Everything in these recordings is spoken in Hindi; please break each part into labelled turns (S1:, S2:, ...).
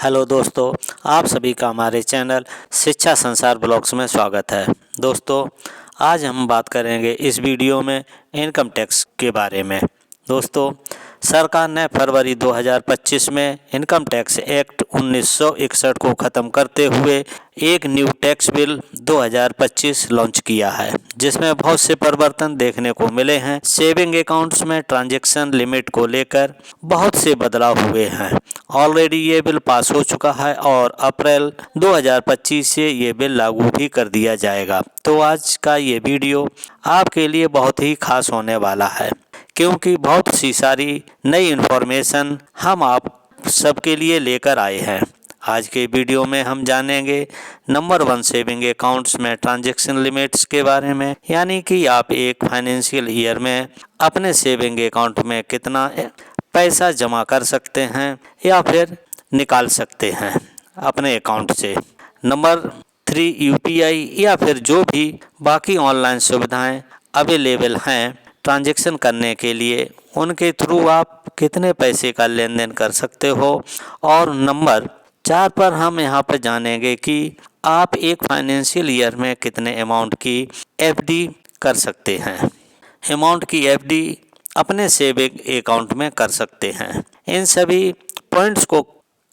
S1: हेलो दोस्तों, आप सभी का हमारे चैनल शिक्षा संसार ब्लॉग्स में स्वागत है। दोस्तों, आज हम बात करेंगे इस वीडियो में इनकम टैक्स के बारे में। दोस्तों, सरकार ने फरवरी 2025 में इनकम टैक्स एक्ट 1961 को ख़त्म करते हुए एक न्यू टैक्स बिल 2025 लॉन्च किया है, जिसमें बहुत से परिवर्तन देखने को मिले हैं। सेविंग अकाउंट्स में ट्रांजैक्शन लिमिट को लेकर बहुत से बदलाव हुए हैं। ऑलरेडी ये बिल पास हो चुका है और अप्रैल 2025 से ये बिल लागू भी कर दिया जाएगा। तो आज का ये वीडियो आपके लिए बहुत ही खास होने वाला है, क्योंकि बहुत सी सारी नई इन्फॉर्मेशन हम आप सबके लिए लेकर आए हैं। आज के वीडियो में हम जानेंगे नंबर 1 सेविंग अकाउंट्स में ट्रांजैक्शन लिमिट्स के बारे में, यानी कि आप एक फाइनेंशियल ईयर में अपने सेविंग अकाउंट में कितना पैसा जमा कर सकते हैं या फिर निकाल सकते हैं अपने अकाउंट से। नंबर 3 यूपीआई या फिर जो भी बाकी ऑनलाइन सुविधाएं अवेलेबल हैं ट्रांजैक्शन करने के लिए, उनके थ्रू आप कितने पैसे का लेन देन कर सकते हो। और नंबर 4 पर हम यहाँ पर जानेंगे कि आप एक फाइनेंशियल ईयर में कितने अमाउंट की एफडी कर सकते हैं। अमाउंट की एफडी अपने सेविंग अकाउंट में कर सकते हैं। इन सभी पॉइंट्स को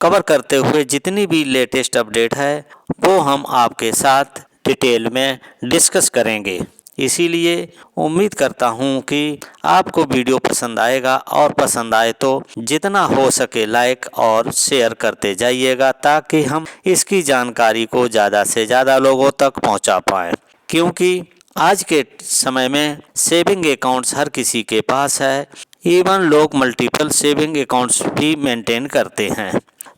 S1: कवर करते हुए जितनी भी लेटेस्ट अपडेट है वो हम आपके साथ डिटेल में डिस्कस करेंगे। इसीलिए उम्मीद करता हूं कि आपको वीडियो पसंद आएगा, और पसंद आए तो जितना हो सके लाइक और शेयर करते जाइएगा, ताकि हम इसकी जानकारी को ज़्यादा से ज़्यादा लोगों तक पहुंचा पाएँ। क्योंकि आज के समय में सेविंग अकाउंट्स हर किसी के पास है। इवन लोग मल्टीपल सेविंग अकाउंट्स भी मेंटेन करते हैं।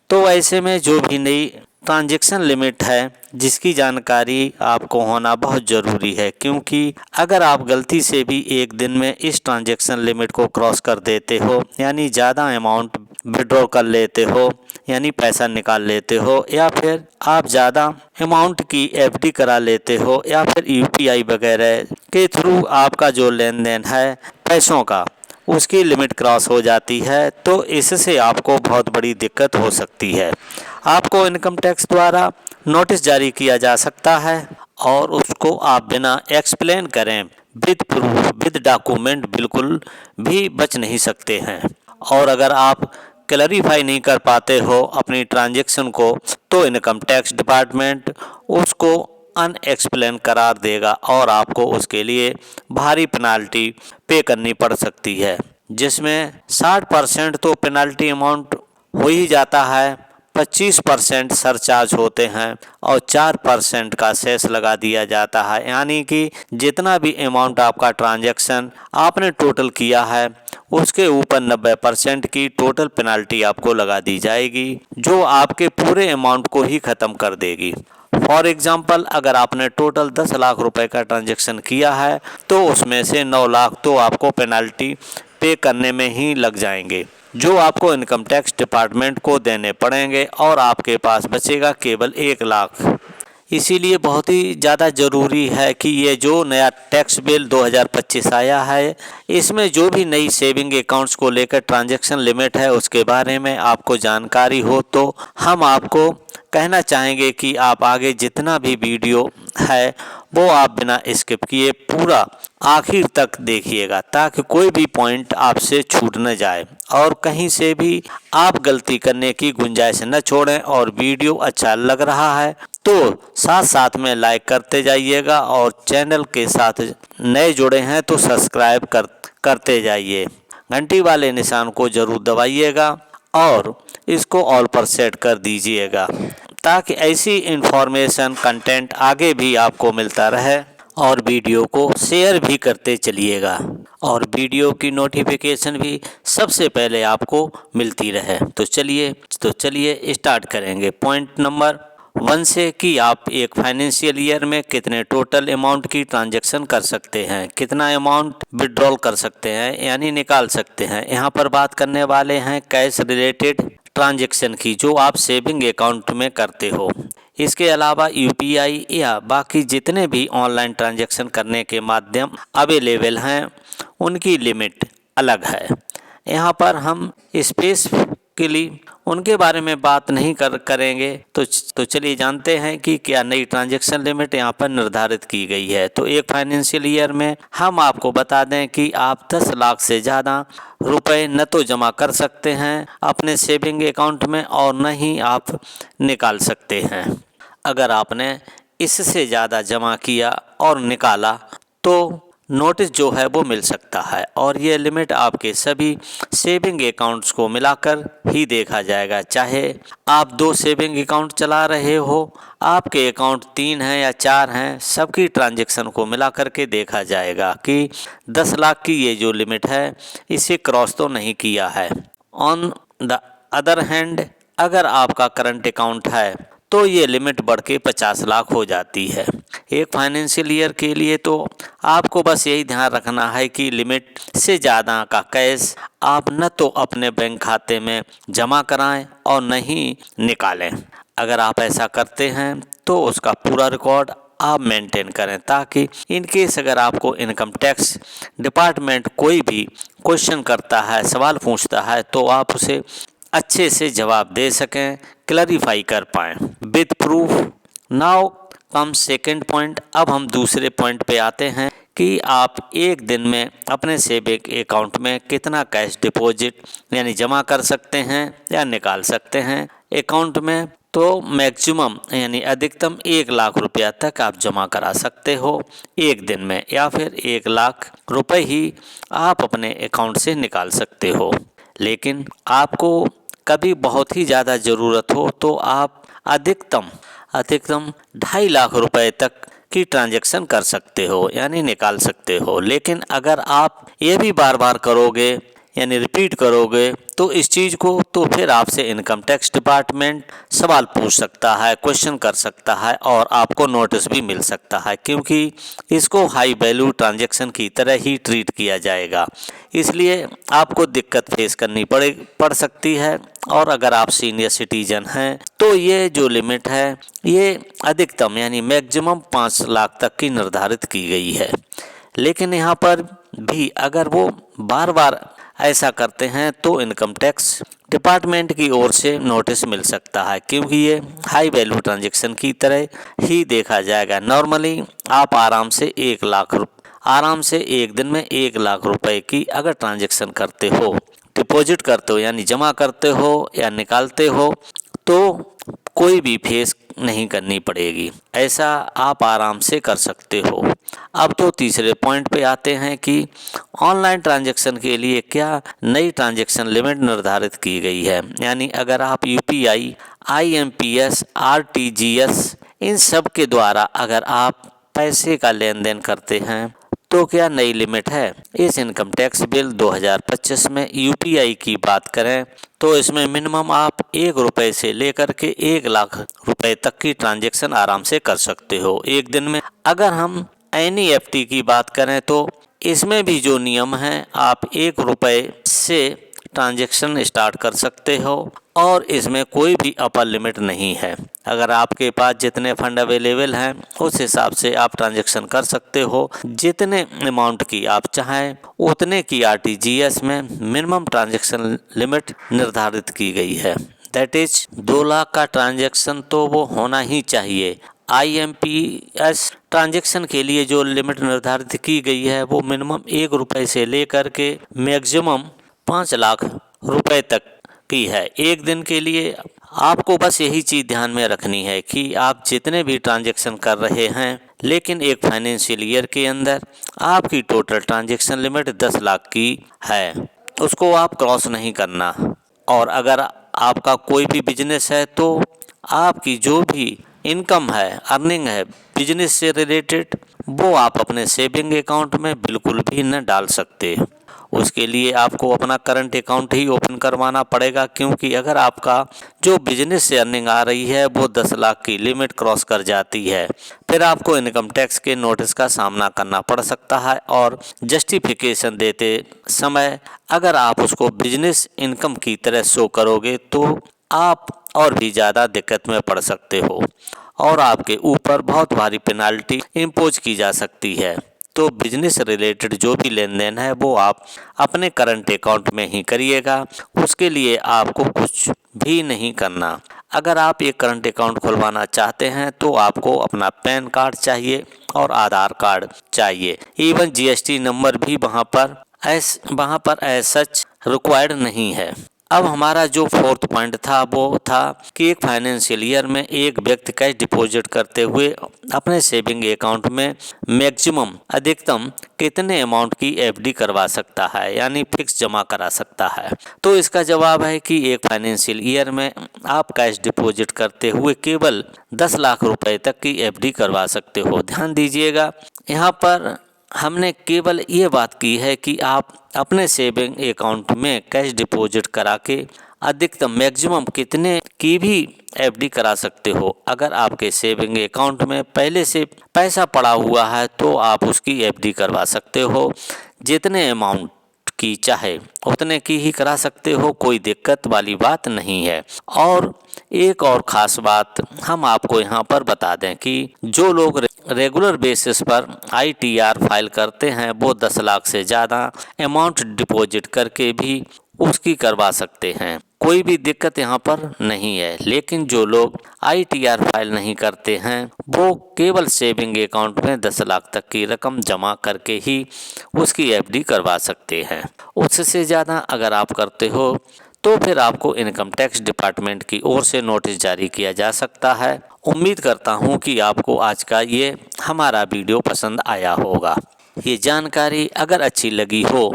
S1: तो ऐसे में जो भी नई ट्रांजैक्शन लिमिट है, जिसकी जानकारी आपको होना बहुत ज़रूरी है, क्योंकि अगर आप गलती से भी एक दिन में इस ट्रांजैक्शन लिमिट को क्रॉस कर देते हो, यानी ज़्यादा अमाउंट विड्रॉ कर लेते हो, यानी पैसा निकाल लेते हो, या फिर आप ज़्यादा अमाउंट की एफडी करा लेते हो, या फिर यूपीआई वगैरह के थ्रू आपका जो लेन देन है पैसों का, उसकी लिमिट क्रॉस हो जाती है, तो इससे आपको बहुत बड़ी दिक्कत हो सकती है। आपको इनकम टैक्स द्वारा नोटिस जारी किया जा सकता है और उसको आप बिना एक्सप्लेन करें विद प्रूफ विद डॉक्यूमेंट बिल्कुल भी बच नहीं सकते हैं। और अगर आप क्लैरिफाई नहीं कर पाते हो अपनी ट्रांजैक्शन को, तो इनकम टैक्स डिपार्टमेंट उसको अनएक्सप्लेन करार देगा और आपको उसके लिए भारी पेनाल्टी पे करनी पड़ सकती है, जिसमें 60% तो पेनाल्टी अमाउंट हो ही जाता है, 25% सरचार्ज होते हैं और 4% का सेस लगा दिया जाता है। यानी कि जितना भी अमाउंट आपका ट्रांजैक्शन आपने टोटल किया है, उसके ऊपर 90% की टोटल पेनाल्टी आपको लगा दी जाएगी, जो आपके पूरे अमाउंट को ही ख़त्म कर देगी। फॉर एग्जाम्पल, अगर आपने टोटल 10 लाख रुपए का ट्रांजैक्शन किया है, तो उसमें से 9 लाख तो आपको पेनाल्टी पे करने में ही लग जाएंगे, जो आपको इनकम टैक्स डिपार्टमेंट को देने पड़ेंगे, और आपके पास बचेगा केवल 1 लाख। इसीलिए बहुत ही ज़्यादा ज़रूरी है कि ये जो नया टैक्स बिल 2025 आया है, इसमें जो भी नई सेविंग अकाउंट्स को लेकर ट्रांजैक्शन लिमिट है उसके बारे में आपको जानकारी हो, तो हम आपको कहना चाहेंगे कि आप आगे जितना भी वीडियो है वो आप बिना स्किप किए पूरा आखिर तक देखिएगा, ताकि कोई भी पॉइंट आपसे छूट न जाए और कहीं से भी आप गलती करने की गुंजाइश न छोड़ें। और वीडियो अच्छा लग रहा है तो साथ साथ में लाइक करते जाइएगा, और चैनल के साथ नए जुड़े हैं तो सब्सक्राइब करते जाइए। घंटी वाले निशान को ज़रूर दबाइएगा और इसको ऑल पर सेट कर दीजिएगा, ताकि ऐसी इन्फॉर्मेशन कंटेंट आगे भी आपको मिलता रहे। और वीडियो को शेयर भी करते चलिएगा, और वीडियो की नोटिफिकेशन भी सबसे पहले आपको मिलती रहे। तो चलिए स्टार्ट करेंगे पॉइंट नंबर 1 से, कि आप एक फाइनेंशियल ईयर में कितने टोटल अमाउंट की ट्रांजैक्शन कर सकते हैं, कितना अमाउंट विड्रॉल कर सकते हैं यानी निकाल सकते हैं। यहाँ पर बात करने वाले हैं कैश रिलेटेड ट्रांजैक्शन की, जो आप सेविंग अकाउंट में करते हो। इसके अलावा यूपीआई या बाकी जितने भी ऑनलाइन ट्रांजैक्शन करने के माध्यम अवेलेबल हैं, उनकी लिमिट अलग है। यहाँ पर हम बेसिकली उनके बारे में बात नहीं करेंगे। तो चलिए जानते हैं कि क्या नई ट्रांजैक्शन लिमिट यहाँ पर निर्धारित की गई है। तो एक फाइनेंशियल ईयर में हम आपको बता दें कि आप 10 लाख से ज़्यादा रुपए न तो जमा कर सकते हैं अपने सेविंग अकाउंट में और न ही आप निकाल सकते हैं। अगर आपने इससे ज़्यादा जमा किया और निकाला तो नोटिस जो है वो मिल सकता है और ये लिमिट आपके सभी सेविंग अकाउंट्स को मिलाकर ही देखा जाएगा। चाहे आप 2 सेविंग अकाउंट चला रहे हो, आपके अकाउंट 3 हैं या 4 हैं, सबकी ट्रांजैक्शन को मिला करके देखा जाएगा कि 10 लाख की ये जो लिमिट है इसे क्रॉस तो नहीं किया है। ऑन द अदर हैंड अगर आपका करंट अकाउंट है तो ये लिमिट बढ़ के 50 लाख हो जाती है। एक फाइनेंशियल ईयर के लिए तो आपको बस यही ध्यान रखना है कि लिमिट से ज़्यादा का कैश आप न तो अपने बैंक खाते में जमा कराएं और न ही निकालें। अगर आप ऐसा करते हैं तो उसका पूरा रिकॉर्ड आप मेंटेन करें ताकि इन केस अगर आपको इनकम टैक्स डिपार्टमेंट कोई भी क्वेश्चन करता है, सवाल पूछता है, तो आप उसे अच्छे से जवाब दे सकें, क्लैरिफाई कर पाएँ with proof. Now come second point. अब हम दूसरे पॉइंट पे आते हैं कि आप एक दिन में अपने सेविंग अकाउंट में कितना कैश डिपॉजिट यानी जमा कर सकते हैं या निकाल सकते हैं अकाउंट में। तो मैक्सिमम यानी अधिकतम 1 लाख रुपया तक आप जमा करा सकते हो एक दिन में, या फिर 1 लाख रुपए ही आप अपने अकाउंट से निकाल सकते हो। लेकिन आपको कभी बहुत ही ज़्यादा ज़रूरत हो तो आप अधिकतम 2.5 लाख रुपए तक की ट्रांजैक्शन कर सकते हो यानी निकाल सकते हो। लेकिन अगर आप ये भी बार बार करोगे यानी रिपीट करोगे तो इस चीज़ को तो फिर आपसे इनकम टैक्स डिपार्टमेंट सवाल पूछ सकता है, क्वेश्चन कर सकता है और आपको नोटिस भी मिल सकता है, क्योंकि इसको हाई वैल्यू ट्रांजैक्शन की तरह ही ट्रीट किया जाएगा। इसलिए आपको दिक्कत फेस करनी पड़ सकती है। और अगर आप सीनियर सिटीजन हैं तो ये जो लिमिट है ये अधिकतम यानी मैक्सिमम 5 लाख तक की निर्धारित की गई है। लेकिन यहाँ पर भी अगर वो बार बार ऐसा करते हैं तो इनकम टैक्स डिपार्टमेंट की ओर से नोटिस मिल सकता है, क्योंकि ये हाई वैल्यू ट्रांजैक्शन की तरह ही देखा जाएगा। नॉर्मली आप आराम से एक दिन में 1 लाख रुपए की अगर ट्रांजैक्शन करते हो, डिपॉजिट करते हो यानी जमा करते हो या निकालते हो, तो कोई भी फीस नहीं करनी पड़ेगी। ऐसा आप आराम से कर सकते हो। अब तो तीसरे पॉइंट पे आते हैं कि ऑनलाइन ट्रांजैक्शन के लिए क्या नई ट्रांजैक्शन लिमिट निर्धारित की गई है। यानी अगर आप यूपीआई, आईएमपीएस, आरटीजीएस इन सब के द्वारा अगर आप पैसे का लेन देन करते हैं तो क्या नई लिमिट है। इस इनकम टैक्स बिल 2025 में यूपीआई की बात करें तो इसमें मिनिमम आप 1 रुपए से लेकर के 1 लाख रुपए तक की ट्रांजैक्शन आराम से कर सकते हो एक दिन में। अगर हम एनईएफटी की बात करें तो इसमें भी जो नियम है, आप 1 रुपए से ट्रांजैक्शन स्टार्ट कर सकते हो और इसमें कोई भी अपर लिमिट नहीं है। अगर आपके पास जितने फंड अवेलेबल हैं उस हिसाब से आप ट्रांजैक्शन कर सकते हो। जितने अमाउंट की आप चाहें उतने की आरटीजीएस में मिनिमम ट्रांजैक्शन लिमिट निर्धारित की गई है। दैट इज 2 लाख का ट्रांजैक्शन तो वो होना ही चाहिए। आईएमपीएस ट्रांजैक्शन के लिए जो लिमिट निर्धारित की गई है वो मिनिमम 1 रुपए से लेकर के मैक्सिमम 5 लाख रुपए तक की है एक दिन के लिए। आपको बस यही चीज़ ध्यान में रखनी है कि आप जितने भी ट्रांजैक्शन कर रहे हैं, लेकिन एक फाइनेंशियल ईयर के अंदर आपकी टोटल ट्रांजैक्शन लिमिट 10 लाख की है, उसको आप क्रॉस नहीं करना। और अगर आपका कोई भी बिजनेस है तो आपकी जो भी इनकम है, अर्निंग है बिजनेस से रिलेटेड, वो आप अपने सेविंग अकाउंट में बिल्कुल भी न डाल सकते। उसके लिए आपको अपना करंट अकाउंट ही ओपन करवाना पड़ेगा, क्योंकि अगर आपका जो बिजनेस से अर्निंग आ रही है वो 10 लाख की लिमिट क्रॉस कर जाती है, फिर आपको इनकम टैक्स के नोटिस का सामना करना पड़ सकता है। और जस्टिफिकेशन देते समय अगर आप उसको बिजनेस इनकम की तरह शो करोगे तो आप और भी ज़्यादा दिक्कत में पड़ सकते हो और आपके ऊपर बहुत भारी पेनाल्टी इम्पोज की जा सकती है। तो बिजनेस रिलेटेड जो भी लेन देन है वो आप अपने करंट अकाउंट में ही करिएगा। उसके लिए आपको कुछ भी नहीं करना। अगर आप एक करंट अकाउंट खुलवाना चाहते हैं तो आपको अपना पैन कार्ड चाहिए और आधार कार्ड चाहिए। इवन जीएसटी नंबर भी वहाँ पर एज सच रिक्वायर्ड नहीं है। अब हमारा जो फोर्थ पॉइंट था वो था कि एक फाइनेंशियल ईयर में एक व्यक्ति कैश डिपॉजिट करते हुए अपने सेविंग अकाउंट में मैक्सिमम अधिकतम कितने अमाउंट की एफडी करवा सकता है, यानी फिक्स जमा करा सकता है। तो इसका जवाब है कि एक फाइनेंशियल ईयर में आप कैश डिपॉजिट करते हुए केवल 10 लाख रुपए तक की एफडी करवा सकते हो। ध्यान दीजिएगा, यहाँ पर हमने केवल ये बात की है कि आप अपने सेविंग अकाउंट में कैश डिपॉजिट करा के अधिकतम मैक्सिमम कितने की भी एफडी करा सकते हो। अगर आपके सेविंग अकाउंट में पहले से पैसा पड़ा हुआ है तो आप उसकी एफडी करवा सकते हो। जितने अमाउंट की चाहे उतने की ही करा सकते हो, कोई दिक्कत वाली बात नहीं है। और एक और ख़ास बात हम आपको यहाँ पर बता दें कि जो लोग रेगुलर बेसिस पर ITR फाइल करते हैं वो 10 लाख से ज़्यादा अमाउंट डिपॉजिट करके भी उसकी करवा सकते हैं, कोई भी दिक्कत यहाँ पर नहीं है। लेकिन जो लोग ITR फाइल नहीं करते हैं वो केवल सेविंग अकाउंट में 10 लाख तक की रकम जमा करके ही उसकी एफडी करवा सकते हैं। उससे ज़्यादा अगर आप करते हो तो फिर आपको इनकम टैक्स डिपार्टमेंट की ओर से नोटिस जारी किया जा सकता है। उम्मीद करता हूँ कि आपको आज का ये हमारा वीडियो पसंद आया होगा। ये जानकारी अगर अच्छी लगी हो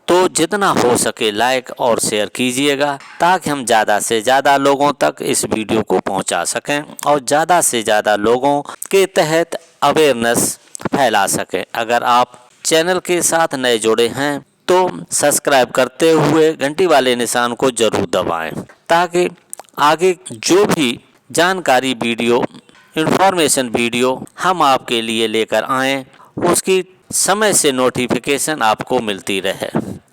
S1: तो जितना हो सके लाइक और शेयर कीजिएगा ताकि हम ज़्यादा से ज़्यादा लोगों तक इस वीडियो को पहुंचा सकें और ज़्यादा से ज़्यादा लोगों के तहत अवेयरनेस फैला सकें। अगर आप चैनल के साथ नए जुड़े हैं तो सब्सक्राइब करते हुए घंटी वाले निशान को ज़रूर दबाएं ताकि आगे जो भी जानकारी वीडियो इंफॉर्मेशन वीडियो हम आपके लिए लेकर आएँ उसकी समय से नोटिफिकेशन आपको मिलती रहे।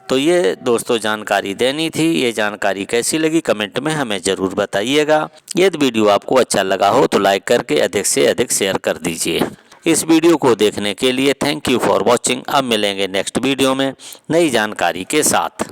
S1: तो ये दोस्तों जानकारी देनी थी। ये जानकारी कैसी लगी कमेंट में हमें ज़रूर बताइएगा। यदि वीडियो आपको अच्छा लगा हो तो लाइक करके अधिक से अधिक शेयर कर दीजिए। इस वीडियो को देखने के लिए थैंक यू फॉर वॉचिंग। अब मिलेंगे नेक्स्ट वीडियो में नई जानकारी के साथ।